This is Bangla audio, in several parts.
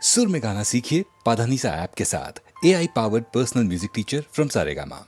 सुर में गाना सीखिए पाधानीसा ऐप के साथ। AI powered personal music teacher from Saregama.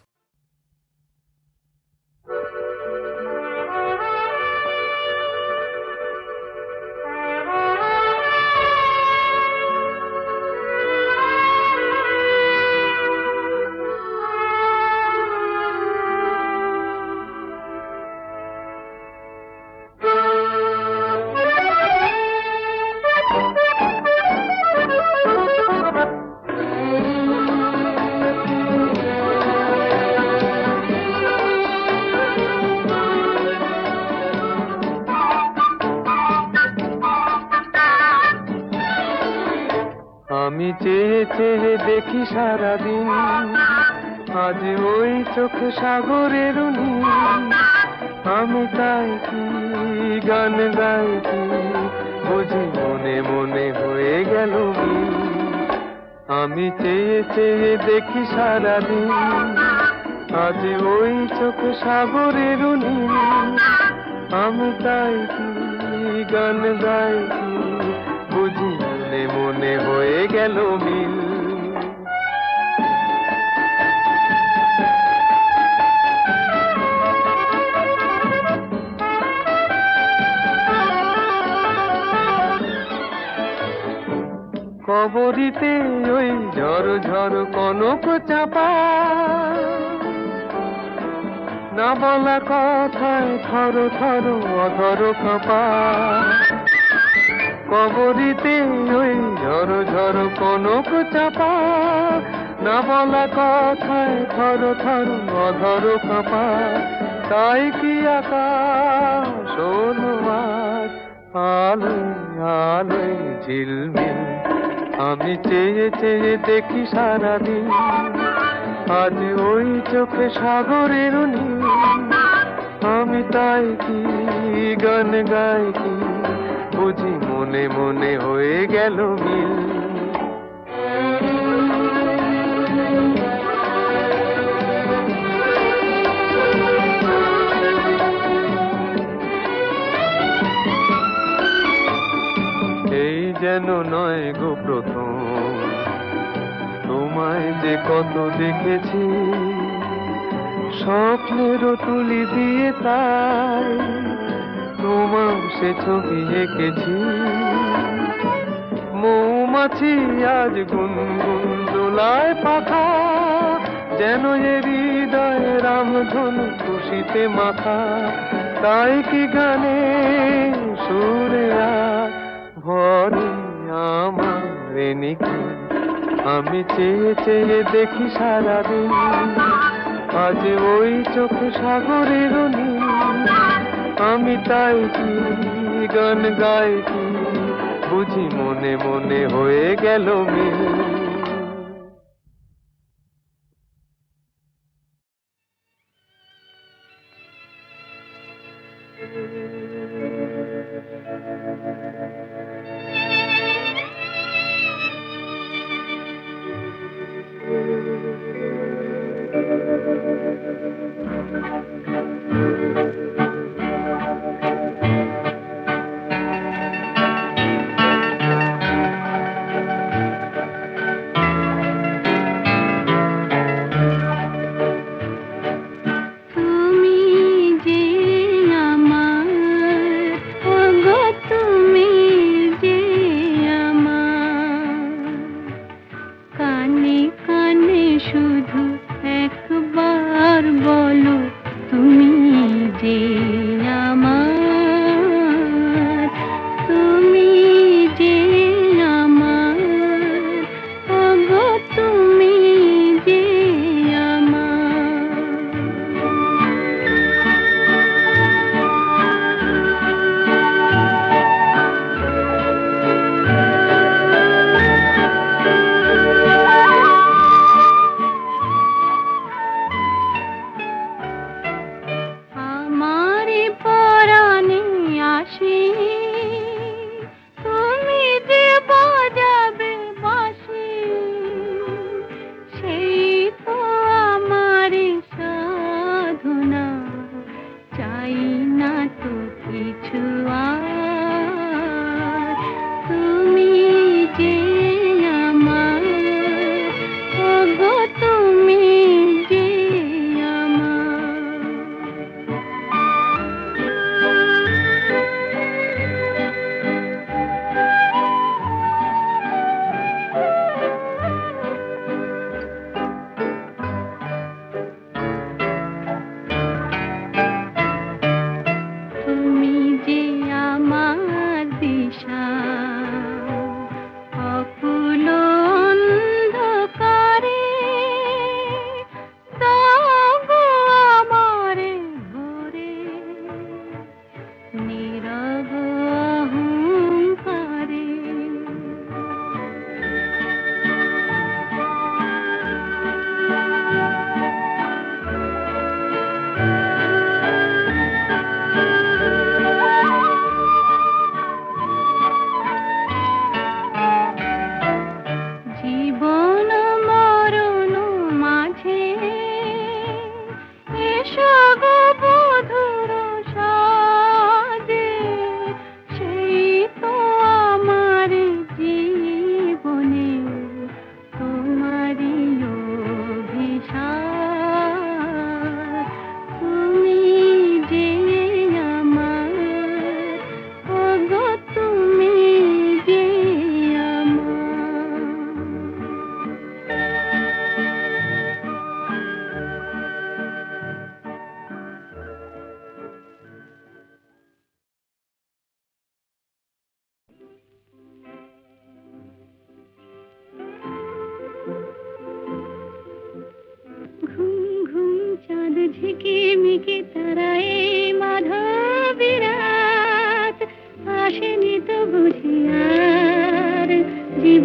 আমি চেয়ে চেয়ে দেখি সারাদিন, আজ ওই চোখ সাগরের নীল। আমি তাই কি গান গাই কি বুঝি মনে মনে হয়ে গেল মিল। আমি চেয়ে চেয়ে দেখি সারাদিন, আজ ওই চোখ সাগরের নীল। আমি তাই কি গান গাই কি বুঝি মনে মনে হয়ে গেল মিল। কবরিতে ওই ঝড় ঝড় কনক চাপা, না বলা কথায় থর থর অধর কাঁপা। কবরিতে ওই ঝড় ঝড় কনক চাপা, না বলা কথায় থর থর অধর কাঁপা। তাই কি আকাশ হলো আজ আলোয় আলোয় ঝিলমিল। আমি চেয়ে চেয়ে দেখি সারাদিন, আজ ওই চোখে সাগরের নীল। আমি তাই কি গান গাই কি বুঝি মনে মনে হয়ে গেল মিল। এই যেন নয় গো প্রথম, তোমায় যে কত দেখেছি স্বপ্নেরও তুলি দিয়ে, তাই তোমার সে ছবি এঁকেছি। মৌমাছি আজ গুনগুন দোলায় পাখা, যেন এ হৃদয় রামধনু খুশিতে মাখা। তাই কি গানে সুরে আজ ভরে আমার নিকি। আমি চেয়ে চেয়ে দেখি সারাদিন, আজ ওই চোখ সাগরের নীল। আমি তাই কি গান গাই কি বুঝি মনে মনে হয়ে গেল মিল।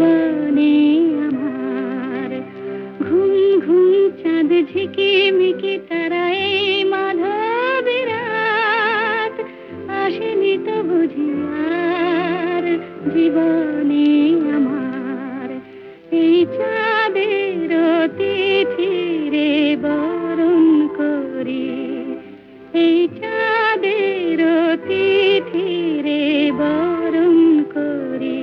জীবনে আমার ঘুম ঘুম চাঁদ ঝিকিমিকি তারায় মাধবের রাত আসেনি তো বুঝি আর জীবনে আমার এই চাঁদের তিথিরে বরণ করি এই চাঁদের তিথিরে বরণ করি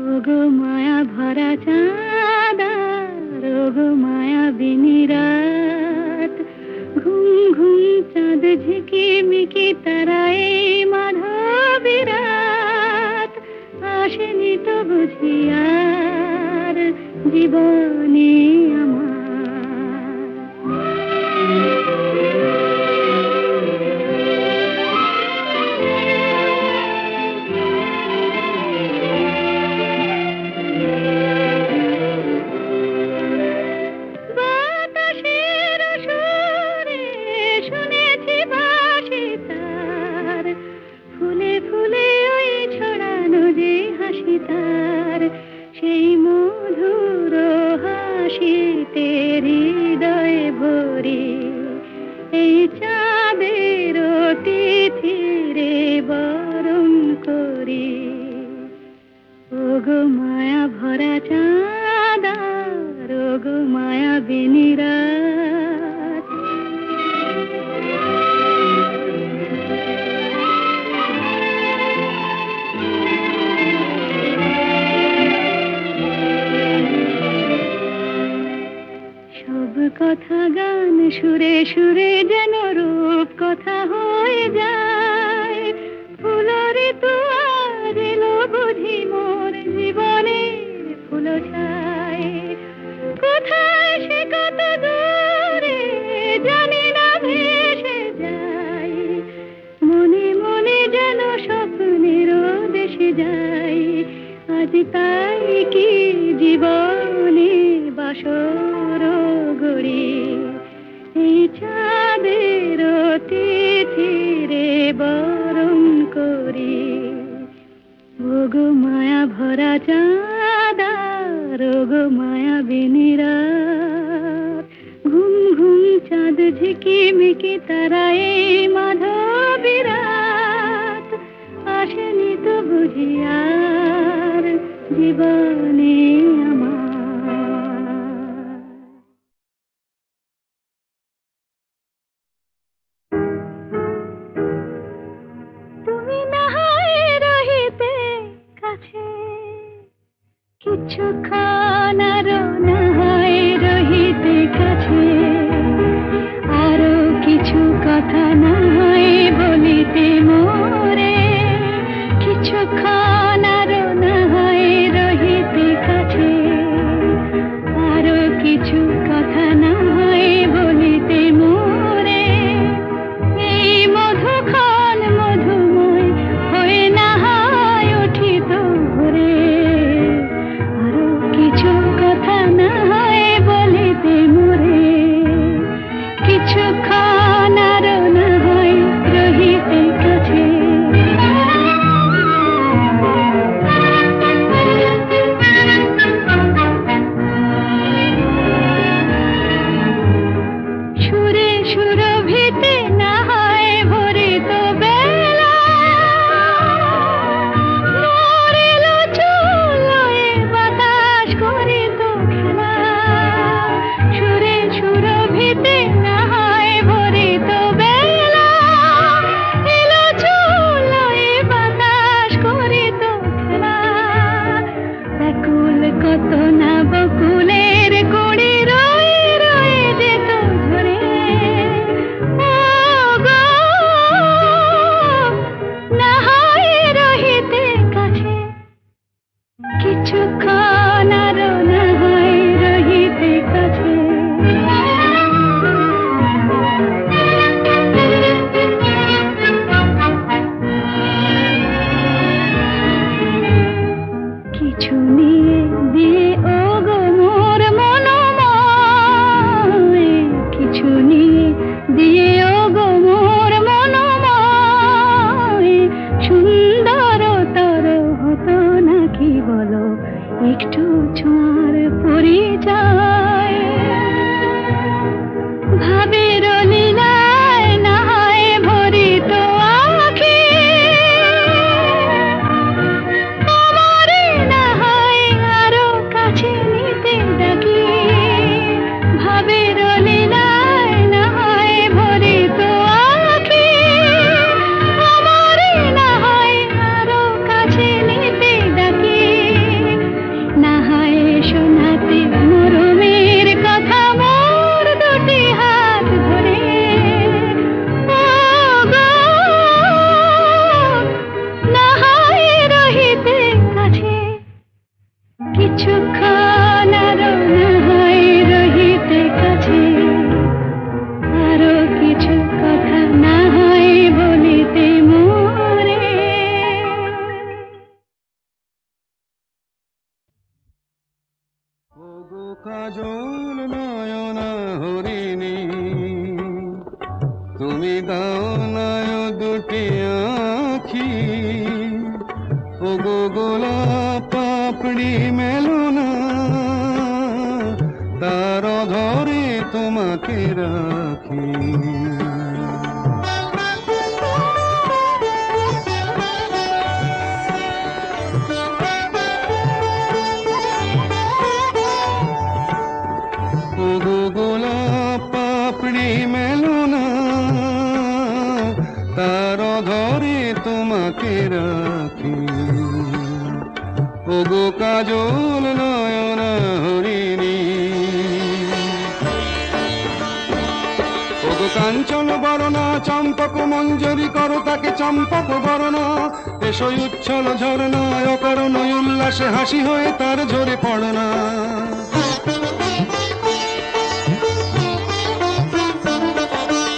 ওগো মায়া ভরা চাঁদার ওগো মায়া বিনি রাত ঘুম ঘুম চাঁদ ঝিকিমিকি তারায় মাধবী রাত আসেনি তো বুঝি আর জীবনে আমার বাতাসের সুরে শুনেছি বাঁশি তার ফুলে ফুলে ওই ছড়ানো যে হাসি তার সেই মধুর হাসিতে হৃদয়ে ভরি এই চাঁদের তিথিরে বরণ করি ওগো মায়া ভরা চাঁদার ওগো মায়া বিনি রাত সব কথা গান সুরে সুরে যেন রূপ কথা হয়ে যায় ফুলরে তো আজ এলো বুঝি মোর জীবনের ফুল ছায় কোথায় সে কত দূরে জানি না ভেসে যায় মনে মনে যেন স্বপ্নের দেশে যাই আজ তাই কি জীবনে বাসর গড়ি এই চাঁদের তিথিরে বরণ করি ওগো মায়া ভরা চাঁদার ওগো মায়া বিনি রাত ঘুম ঘুম চাঁদ ঝিকিমিকি তারায় মাধবী রাত আসেনি তো বুঝি আর জীবনে আমার তুমি না হয় রহিতে কাছে কিছুক্ষণ আরো না হয় রহিতে কাছে আরো কিছু কথা না হয় বলিতে মোরে কিছুক্ষণ আরো না হয় রহিতে কাছে আরো কিছু কথা না হয় বলিতে মোরে এই মধুক্ষণ মধুময় হয়ে না হয় উঠিত ভোরে আরো কিছু কথা না হয় বলিতে মোরে কিছুক্ষণ আরো না হয় রহিতে কাছে সুরে সুরভিতে না হয় ভরিত বেলা মরিল চুলোয় বাতাস করিত খেলা সুরে সুরভিতে না হয় ভরিত বেলা এলো চুলোয় বাতাস করিত খেলা ব্যাকুল কত না বকুলের কুড়ি রয়ে রয়ে যেত ঝরে ও গো না হয় রহিতে কাছে কিছুক্ষণ আরো না হয় রহিতে কাছে কিছু নিয়ে দিয়ে ওগো মোর মনোময় কিছু নিয়ে দিয়ে ওগো মোর মনোময় সুন্দরতর হতো নাকি বলো একটু ছোঁয়ার পরিচয় ভাবের লীলায় না হয় ভরিত আঁখি আমারে না হয় আরো কাছে নিতে ডাকি ভাবের লীলায় না হয় ভরিত আঁখি আমারে না হয় আরো কাছে নিতে ডাকি না হয় শোনাতে মরমের কথা মোর দুটি হাত ধরে ও গো না হয় রহিতে কাছে কিছুক্ষণ আরো না হয় রহিতে কাছে আরো কিছু কথা না হয় বলিতে মোরে ওগো কাজল নয়না হরিণী তুমি দাও নয় দুটি আঁখি ওগো গোলাপ পাপড়ি মেলো না তার ধরে তোমাকে রাখি ওগো গোলাপ পাপড়ি মেলো না তার ধরে তোমাকে রাখি ওগো কাজল নয়না হরিণী ওগো কাঞ্চন বরণা চম্পক মঞ্জরি করো তাকে চম্পক বরণা এসো উচ্ছল ঝরনা অকারণ উল্লাসে হাসি হয়ে তার ঝরে পড়না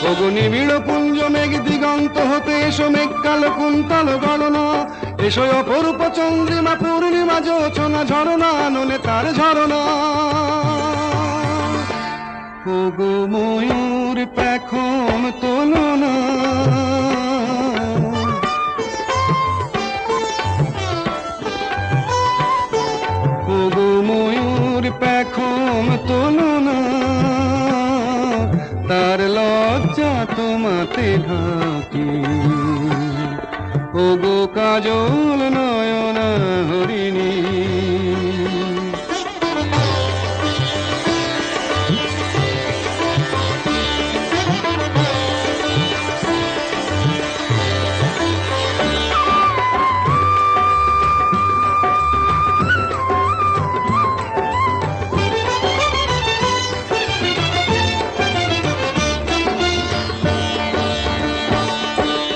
ওগো নিবিড় পুঞ্জ মেঘ দিগন্ত হতে এসো মেঘ কালো কুন্তল গণনা এসো অপরূপ চন্দ্রিমা পূর্ণিমা যোচনা ঝরনা নলে তার ঝরনা ওগো ময়ূর পেখম তোলনা ওগো ময়ূর পেখম তোলনা তার লজ্জা তোমাতে ঢাকি ওগো কাজল নয়না হরিণী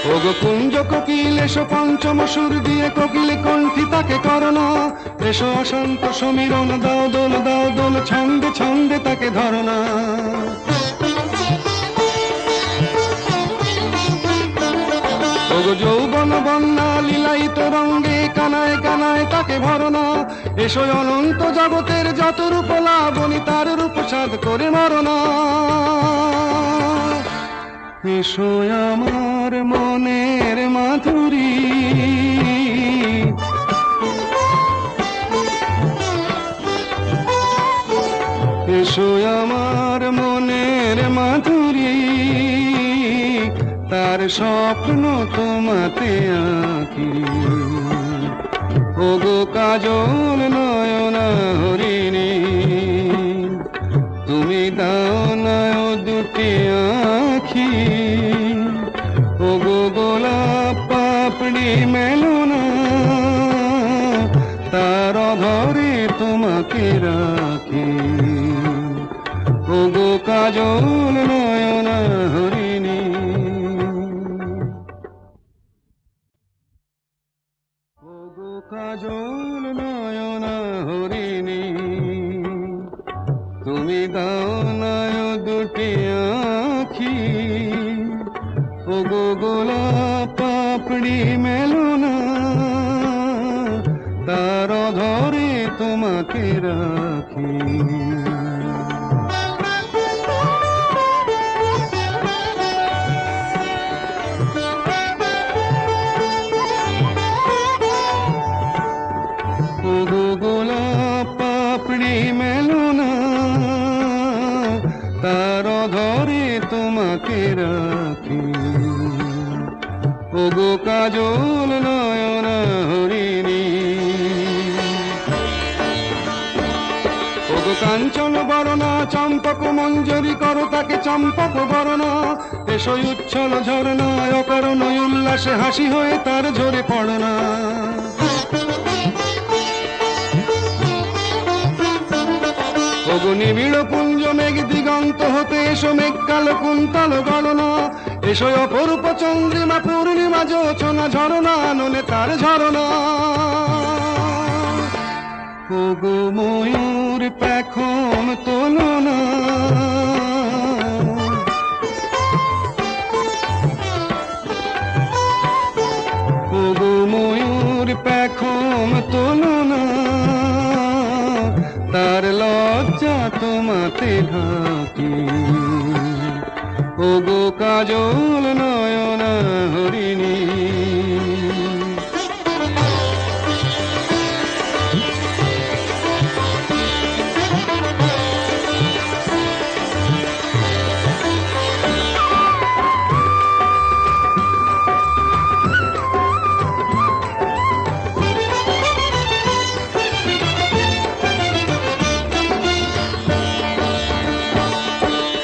ওগো কুঞ্জ কোকিল এসো পঞ্চম সুর দিয়ে কোকিল কণ্ঠী তাকে করোনা এসো অশান্ত সমীরণ দাও দোল ছন্দে ছন্দে তাকে ধরনা ওগো যৌবন বন্যা লীলায়িত রঙ্গে কানায় কানায় তাকে ভরনা এসো অনন্ত জগতের যত রূপ লাবণী তার রূপ সাধ করে মরনা এসো আমার মনের মাধুরী এসো আমার মনের মাধুরী তার স্বপ্ন তোমাতে আঁকি ওগো কাজল নয়না হরিণী তুমি দাও নয় দুটি আঁখি ওগো গোলাপ পাপড়ি মেলো না তার ধরে তোমাকে রাখি ওগো কাজল নয়না হরিণী ওগো কাজল নয়না হরিণী তুমি দাও নয় দুটি আঁখি ওগো গোলাপ পাপড়ি মেলো না তার ধরে তোমাকে রাখি ওগো গোলাপ তোমাকে রাখি। ওগো কাজল নয়না হরিণী, ওগো কাঞ্চন বরণা চম্পক মঞ্জরি করো তাকে চম্পক বরণা। এসোই উচ্ছল ঝরনা অকারণ উল্লাসে হাসি হয়ে তার ঝরে পড়না। ওগো নিবিড় পুঞ্জ মেঘ দিগন্ত হতে এসো মেঘ কালো কুন্তল গণনা। এসো অপরূপ চন্দ্রিমা পূর্ণিমা যোচনা ঝরনা নলে তার ঝরনা। ওগো ময়ূর পেখম তোলনা, ওগো ময়ূর পেখম তোলনা। তার লজ্জা তোমাতে ঢাকি। ওগো কাজল নয়না হরিণী,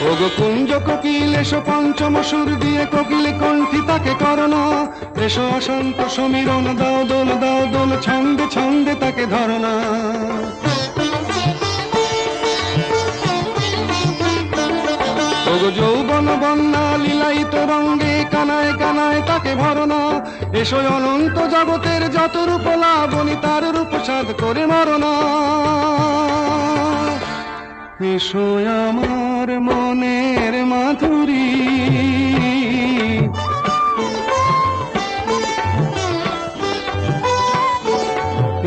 ওগো কুঞ্জ কোকিল এসো পঞ্চম সুর দিয়ে কোকিল কণ্ঠী তাকে করোনা। এসো অশান্ত সমীরণ দাও দোল ছন্দে ছন্দে তাকে ধরনা। ওগো যৌবন বন্যা লীলায়িত রঙ্গে কানায় কানায় তাকে ভরনা। এসো অনন্ত জগতের যত রূপ লাবণী তার রূপ সাধ করে মরনা। এসো আমার মনের মাধুরী,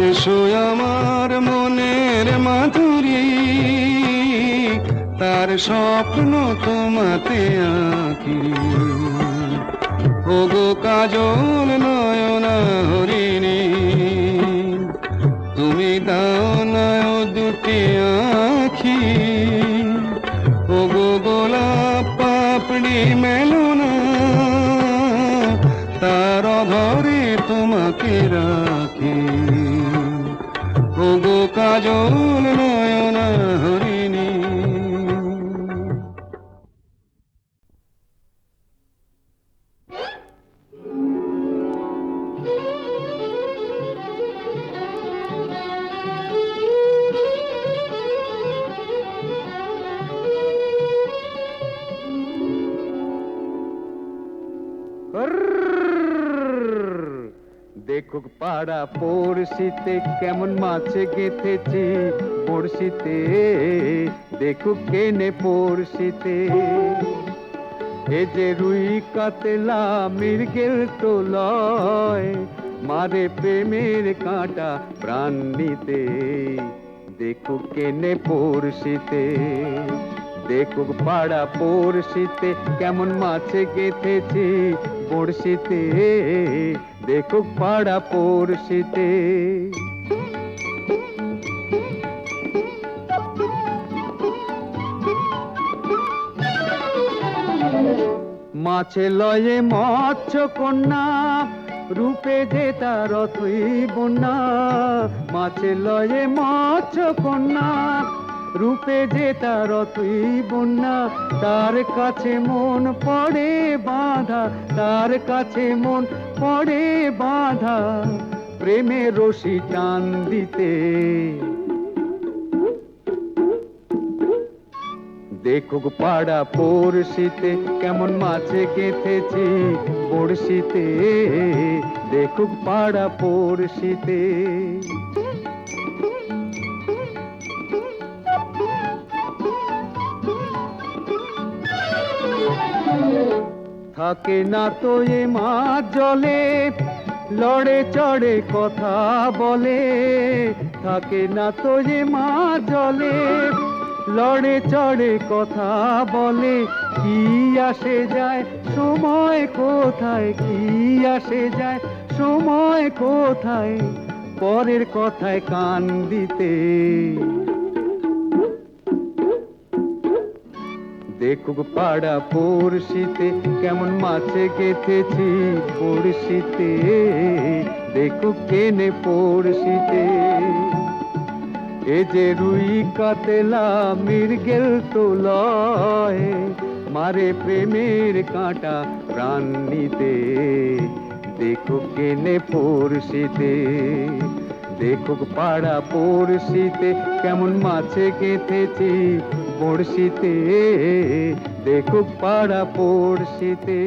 এসো আমার মনের মাধুরী। তার স্বপ্ন তোমাতে আঁকি। ওগো কাজল নয়না হরিণী, তুমি দাও না দুটি আঁখি। ওগো গোলাপ পাপড়ি মেলনা, তার অধরে তোমাকে রাখি। ওগো কাজল নয়না হরিণী। দেখুক পাড়া পড়শিতে কেমন মাছে গেঁথেছি বড়শিতে। দেখুক কেনে পড়শিতে, এ যে রুই কাতলা মৃগেল তো লয়। মারে প্রেমের কাঁটা প্রাণ নিতে। দেখুক কেনে পড়শিতে, দেখুক পাড়া পড়শিতে কেমন মাছে গেঁথেছি বড়শিতে। দেখুক পাড়া পড়শিতে। মাছে লয়ে মৎস্য কন্যা, রূপে যে তার অথই বন্যা। মাছে লয়ে মৎস্য কন্যা, রূপে যে তার অথই বন্যা। তার কাছে মন পড়ে বাঁধা, তার কাছে মন পড়ে বাঁধা। প্রেমে রশি টান দিতে। দেখুক পাড়া পড়শিতে কেমন মাছে গেঁথেছি বড়শিতে। দেখুক পাড়া পড়শিতে। থাকে না তো এ মাছ জলে, লড়ে চড়ে কথা বলে। থাকে না তো এ মাছ জলে, লড়ে চড়ে কথা বলে। কি আসে যায় সময় কোথায়, কি আসে যায় সময় কোথায়। পরের কথায় কান দিতে। দেখুক পাড়া পড়শিতে কেমন মাছে গেথেছি পড়শিতে, দেখুক কেনে পড়শিতে। এ যে রুই কাতলা মৃগেল তো লয়, মারে প্রেমের কাঁটা প্রাণ নিতে, দেখুক কেনে পড়শিতে। দেখুক পাড়া পড়শিতে কেমন মাছে গেঁথেছি পড়শিতে, দেখুক পাড়া পড়শিতে।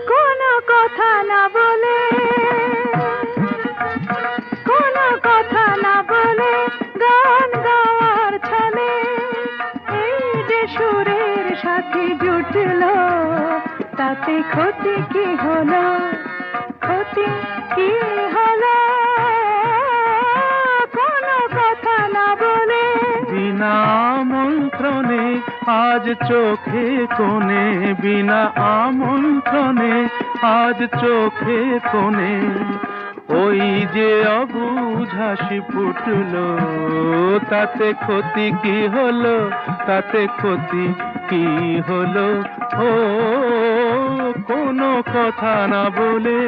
কোনো কথা না বলে, কোনো কথা না বলে গান গাওয়ার ছলে, এই যে সুরের সাথে জুটলো, তাতে ক্ষতি কি হলো, ক্ষতি কি হলো? কোনো কথা না বলে বিনা আমন্ত্রণে আজ চোখে কোণে, বিনা আমন্ত্রণে আজ চোখে কোণে, ওই যে অবুঝ হাসি ফুটলো, তাতে ক্ষতি কি হলো, তাতে ক্ষতি কি হলো? ও কোনো কথা না বলে।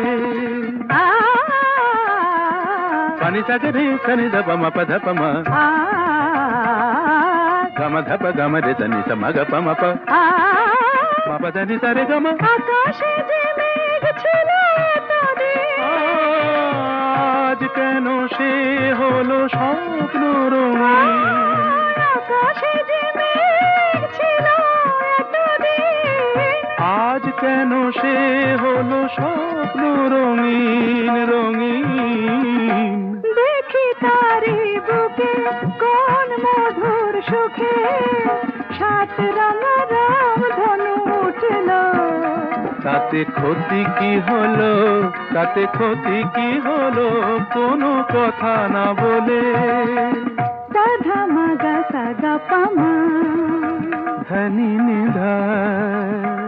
পানি সাগরে রে সনি ধপ ম প ধপ ম, গম ধপ গম রে সনি স ম গ প ম প, ম প দ নি সা রে গ ম। আকাশে যে মেঘ ছিল এতদিন, আজ কেন সে হলো স্বপ্ন রঙিন, আকাশে যে মেঘ ছিল এতদিন, আজ কেন সে হলো স্বপ্ন রঙিন রঙিন। দেখি তারি বুকে কোন মধুর সুখে, সাত রঙা রাম ধনু উঠল, তাতে ক্ষতি কি হলো, তাতে ক্ষতি কি হলো? কোনো কথা না বলে। সাধা মাগা সাগা পামা, ধনি নিধা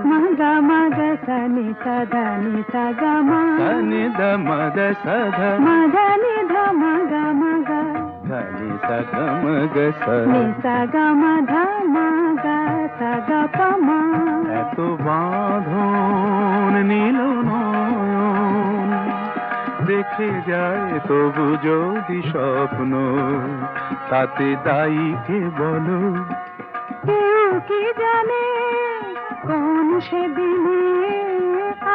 মাগা মাগা সানি সাধা নি সাগা মা, সনি দ মদ সধ মাগা নি ধা মাগা মাগা, ধনি সগ মগ স। নি সাগা মা ধা মাগা সাগা পামা। এত বাঁধন নীল নয়ন দেখে যায় তবু যদি স্বপ্ন, তাতে দায়ী কে বলো? কেউ কি জানে কোন সেদিনে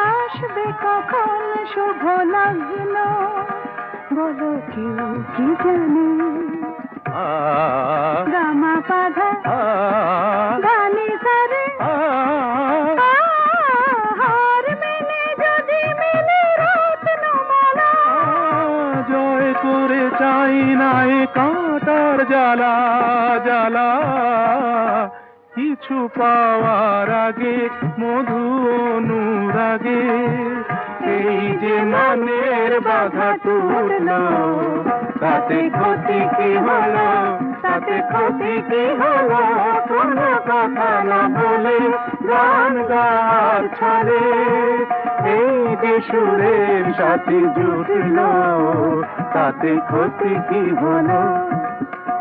আসবে কখন শুভ লগ্ন, বলো কেউ কি জানে? আ গামা পাধা আ গানি সারে, আ হার মেলে যদি মেলে রত্নমালা, জয় করে চাই না এ কাঁটার জ্বালা জ্বালা, কিছু পাওয়ার আগে মধু অনুরাগে, এই যে মনের বাধা টুটলো, তাতে ক্ষতি কি হলো, তাতে ক্ষতি কি হলো? কোনো কথা না বলে গান গাওয়ার ছলে, এই যে সুরের সাথে জুটলো, তাতে ক্ষতি কি হলো,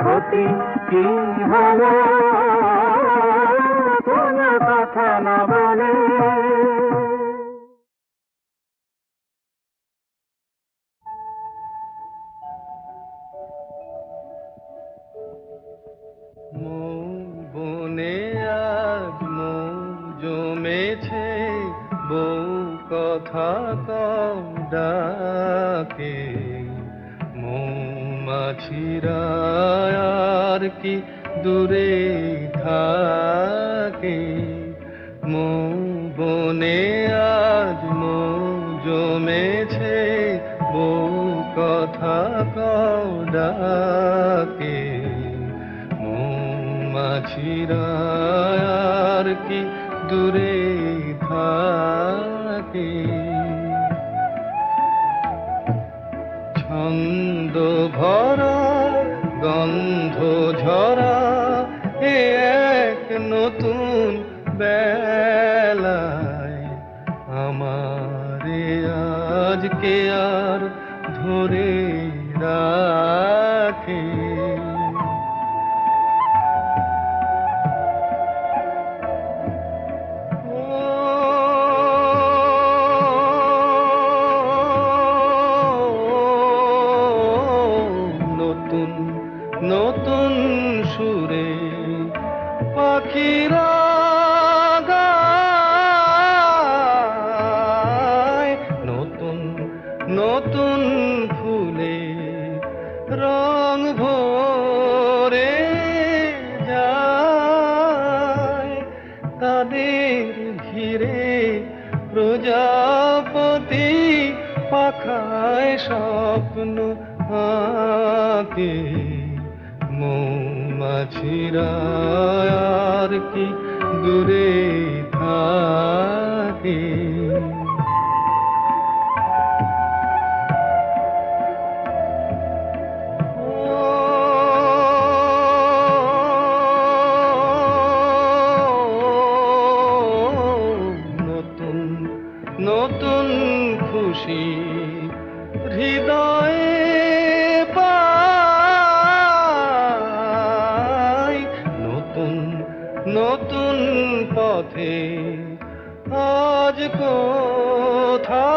ক্ষতি কি হলো? কোনো কথা না বলে। বনে আজ মৌ জমেছে, বউ কথা কম ডাকে, মৌমাছিরা আর কি দূরে থাকে, মৌ বনে আজ মৌ জমেছে, বউ কথা কম ডাকে, মৌমাছিরা আর কি দূরে থাকে। ছন্দ ভরা গন্ধ ঝরা এ এক নতুন বেলায় আমার আজকে আর ধরে রাখে। নতুন নতুন সুরে পাখিরা গায়, নতুন নতুন ফুলে রং ভরে যায়, তাদের ঘিরে প্রজাপতি পাখায় স্বপ্ন আঁকে। মৌমাছিরা আর কি দূরে থাকে। নতুন নতুন খুশি হৃদয়ে পাই, নতুন নতুন পথে আজ কোথা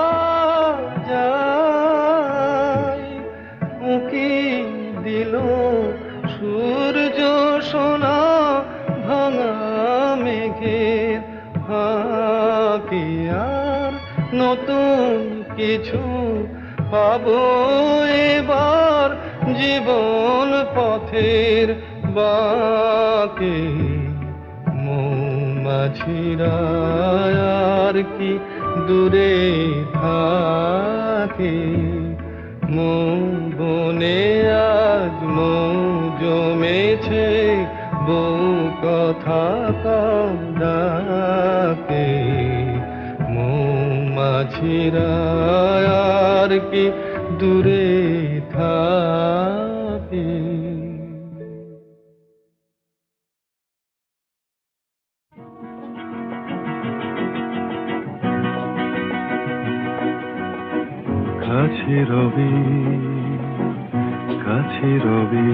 যাই। উঁকি দিল সূর্য সোনা ভাঙা মেঘের ফাঁকে, আর নতুন কিছু পাবো এবার জীবন পথের বাঁকে। মৌমাছিরা আর কি দূরে থাকে। মৌ বনে আজ মৌ জমেছে, বউ কথা কম ডাকে। মৌমাছিরা আর কি দূরে থাকে। কাছে রবি কাছে রবি,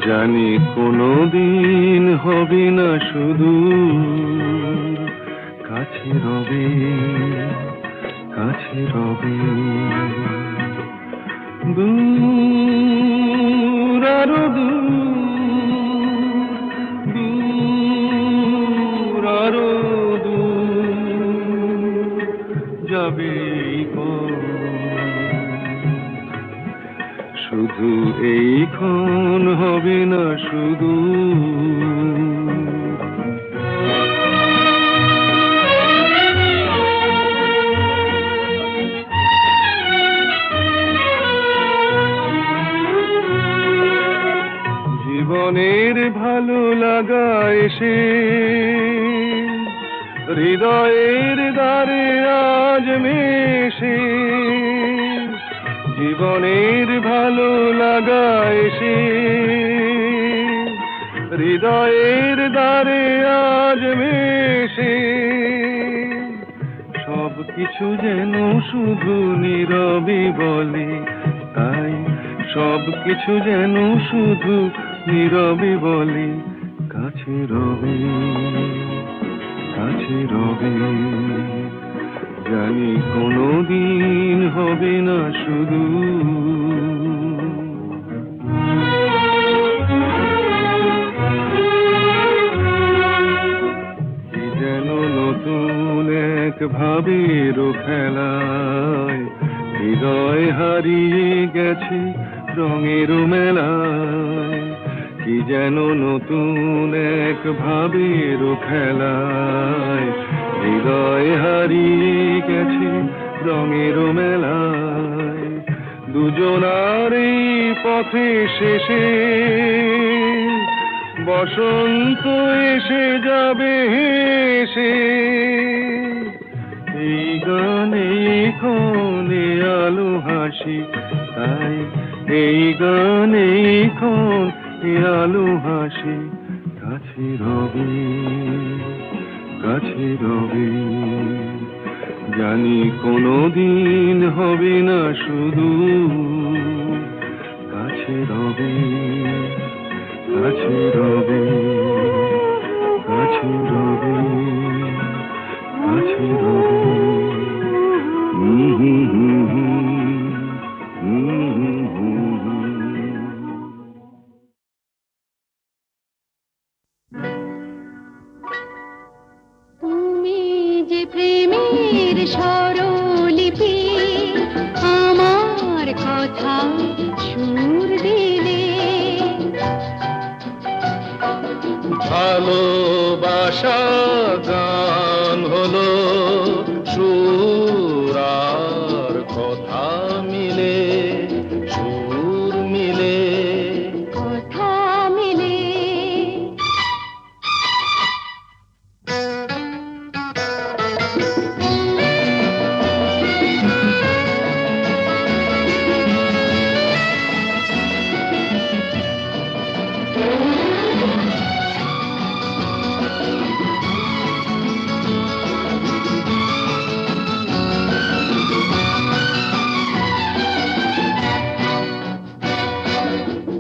জানি কোনোদিন হবে না শুধু। কাছে রবি কাছে রবি, দূর আরো দূর আরো দূর যাবে শুধু এইক্ষণ হবে না শুধু। জীবনের ভালো লাগা এসে হৃদয়ের দ্বারে আজ মেশে। জীবনের ভালো লাগা এসে হৃদয়ের দ্বারে আজ মেশে। সব কিছু যেন শুধু নীরবে বলে, তাই সব কিছু যেন শুধু নীরবে বলে। কাছে রবি কাছে রবি, জানি কোনোদিন হবে না শুধু। কি যেন নতুন এক ভাবের খেলায় হৃদয় হারিয়ে গেছে রঙের মেলায়। কি যেন নতুন এক ভাবের খেলায় হৃদয় হারিয়ে গেছে রঙের মেলায়। দুজনার এই পথে শেষে বসন্ত এসে যাবে হেসে। এই গানে ক্ষণে আলো হাসি, তাই এই গানে ক্ষণে আলো হাসি। কাছে রবে, কাছে রবে, জানি কোনোদিন হবে না শুধু। কাছে রবে, কাছে রবে, কাছে রবে, কাছে রবে। তুমি যে প্রেমের স্বরলিপি, আমার কথা সুর দিলে। ভালোবাসা গান হলো সুর আর কথা মিলে, সুর মিলে, কথা মিলে।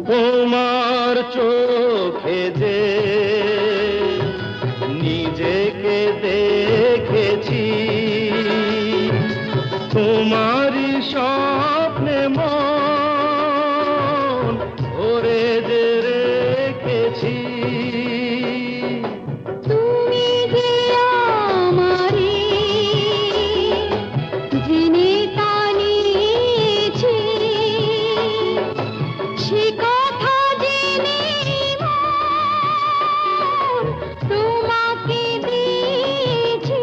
তোমার চোখে যে নিজেকে দেখেছি, তোমারই স্বপ্নে মন ভরে যে রেখেছি। তুমি যে আমারি জেনে তা নিয়েছি, সে কথা জেনে মন তোমাকে দিয়েছি।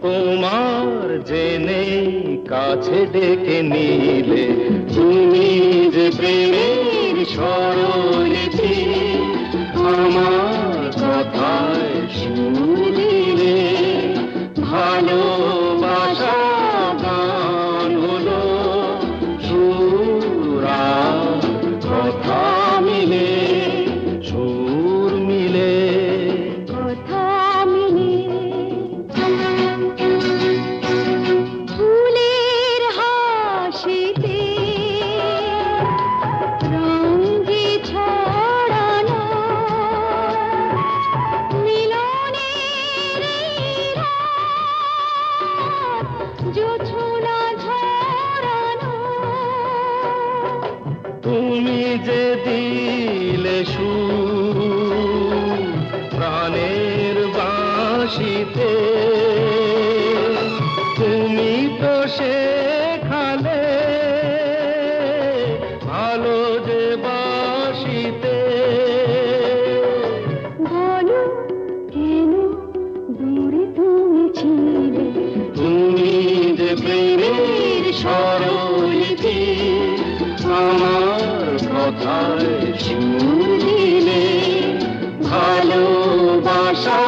তোমার জেনে কাছে ডেকে নিলে, তুমি যে প্রেমের স্বরলিপি, আমার কথায় সুর দিলে। ভালোবাসা গান হলো সুর আর কথা মিলে, সুর মিলে, কথা মিলে। ফুলের হাসিতে রঙ যে ছড়ানো, মিলনের রাত জোছনা ঝরানো। তুমি যে দিলে সুর প্রাণের বাঁশিতে, তুমি তো শেখালে ভালো যে বাঁশিতে। বলো কেন দূরে তুমি ছিলে, তুমি যে প্রেমের স্বরলিপি, আমার কথায় সুর দিলে। ভালোবাসা